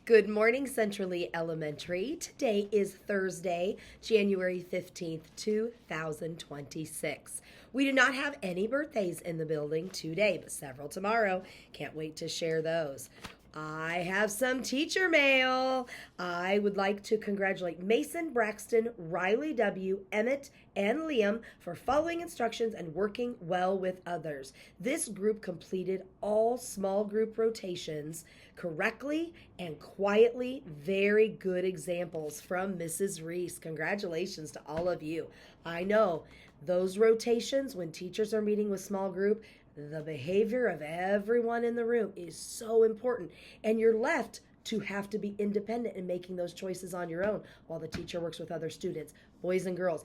Good morning, Central Lee Elementary. Today is Thursday, January 15th, 2026. We do not have any birthdays in the building today, but several tomorrow. Can't wait to share those. I have some teacher mail. I would like to congratulate Mason, Braxton, Riley W., Emmett, and Liam for following instructions and working well with others. This group completed all small group rotations correctly and quietly. Very good examples from Mrs. Reese. Congratulations to all of you. I know those rotations, when teachers are meeting with small group, the behavior of everyone in the room is so important, and you're left to have to be independent in making those choices on your own while the teacher works with other students. Boys and girls,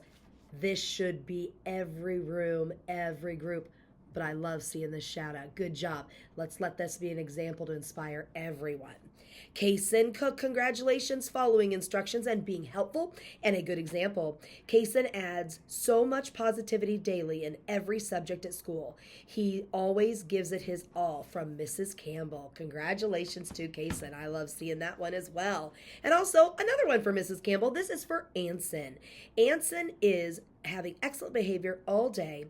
this should be every room, every group, but I love seeing this shout out. Good job. Let's let this be an example to inspire everyone. Kaysen Cook, congratulations, following instructions and being helpful and a good example. Kaysen adds so much positivity daily in every subject at school. He always gives it his all, from Mrs. Campbell. Congratulations to Kaysen. I love seeing that one as well. And also another one for Mrs. Campbell. This is for Anson. Anson is having excellent behavior all day.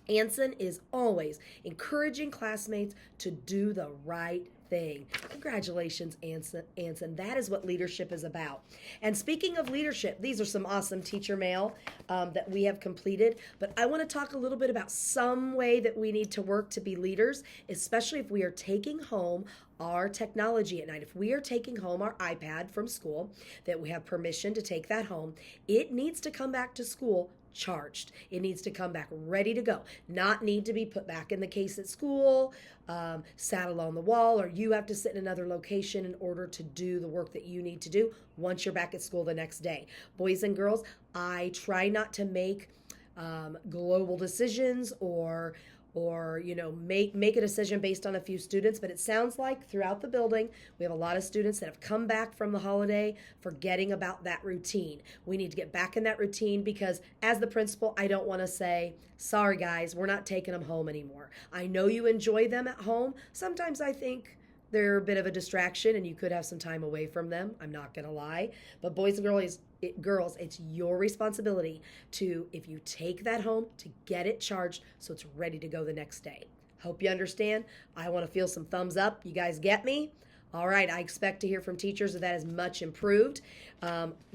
Anson is always encouraging classmates to do the right thing. Congratulations, Anson. That is what leadership is about. And speaking of leadership, these are some awesome teacher mail that we have completed. But I want to talk a little bit about some way that we need to work to be leaders, especially if we are taking home our technology at night. If we are taking home our iPad from school, that we have permission to take that home, it needs to come back to school charged. It needs to come back ready to go, not need to be put back in the case at school, sat along the wall, or you have to sit in another location in order to do the work that you need to do once you're back at school the next day. Boys and girls, I try not to make global decisions or make a decision based on a few students, but it sounds like throughout the building we have a lot of students that have come back from the holiday forgetting about that routine. We need to get back in that routine, because as the principal, I don't want to say, sorry guys, we're not taking them home anymore. I know you enjoy them at home. Sometimes I think they're a bit of a distraction and you could have some time away from them. I'm not going to lie. But boys and girls, it's your responsibility to, if you take that home, to get it charged so it's ready to go the next day. Hope you understand. I want to feel some thumbs up. You guys get me? All right, I expect to hear from teachers that is much improved,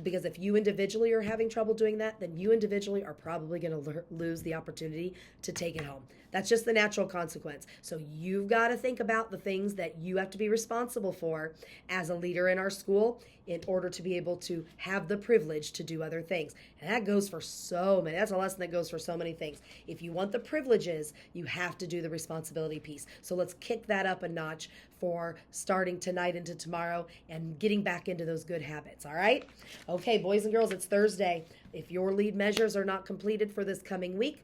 because if you individually are having trouble doing that, then you individually are probably going to lose the opportunity to take it home. That's just the natural consequence. So you've got to think about the things that you have to be responsible for as a leader in our school in order to be able to have the privilege to do other things. And that goes for so many. That's a lesson that goes for so many things. If you want the privileges, you have to do the responsibility piece. So let's kick that up a notch for starting tonight into tomorrow and getting back into those good habits. All right? Okay, boys and girls, it's Thursday. If your lead measures are not completed for this coming week,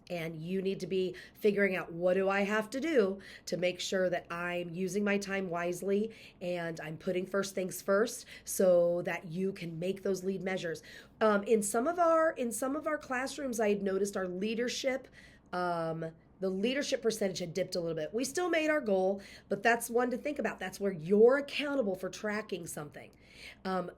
and you need to be figuring out, what do I have to do to make sure that I'm using my time wisely and I'm putting first things first so that you can make those lead measures. In some of our classrooms, I had noticed our leadership, the leadership percentage had dipped a little bit. We still made our goal, but that's one to think about. That's where you're accountable for tracking something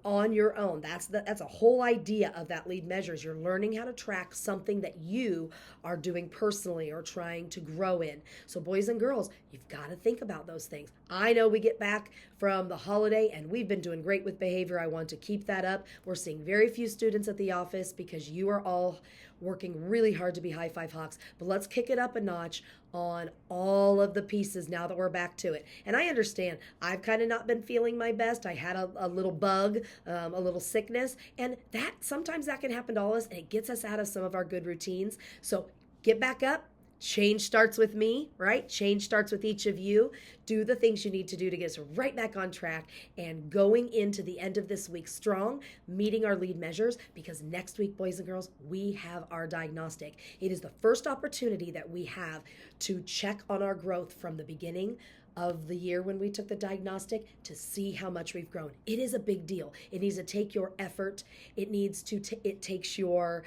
on your own. That's a whole idea of that lead measures. You're learning how to track something that you are doing personally or trying to grow in. So boys and girls, you've got to think about those things. I know we get back from the holiday and we've been doing great with behavior. I want to keep that up. We're seeing very few students at the office because you are all working really hard to be High Five Hawks. But let's kick it up a notch on all of the pieces now that we're back to it. And I understand, I've kind of not been feeling my best. I had a little bug, a little sickness, and that sometimes that can happen to all of us, and it gets us out of some of our good routines. So get back up. Change starts with me, right? Change starts with each of you. Do the things you need to do to get us right back on track and going into the end of this week strong, meeting our lead measures, because next week, boys and girls, we have our diagnostic. It is the first opportunity that we have to check on our growth from the beginning of the year when we took the diagnostic to see how much we've grown. It is a big deal. It needs to take your effort. It needs to it takes your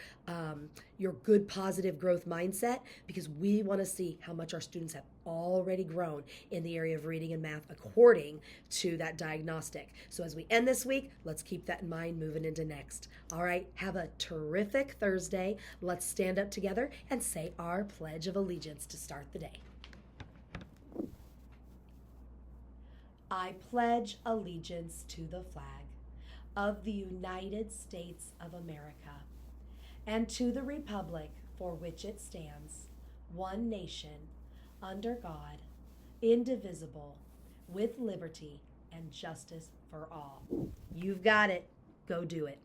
good positive growth mindset, because we want to see how much our students have already grown in the area of reading and math according to that diagnostic. So as we end this week, let's keep that in mind moving into next. All right, have a terrific Thursday. Let's stand up together and say our Pledge of Allegiance to start the day. I pledge allegiance to the flag of the United States of America and to the republic for which it stands, one nation, under God, indivisible, with liberty and justice for all. You've got it. Go do it.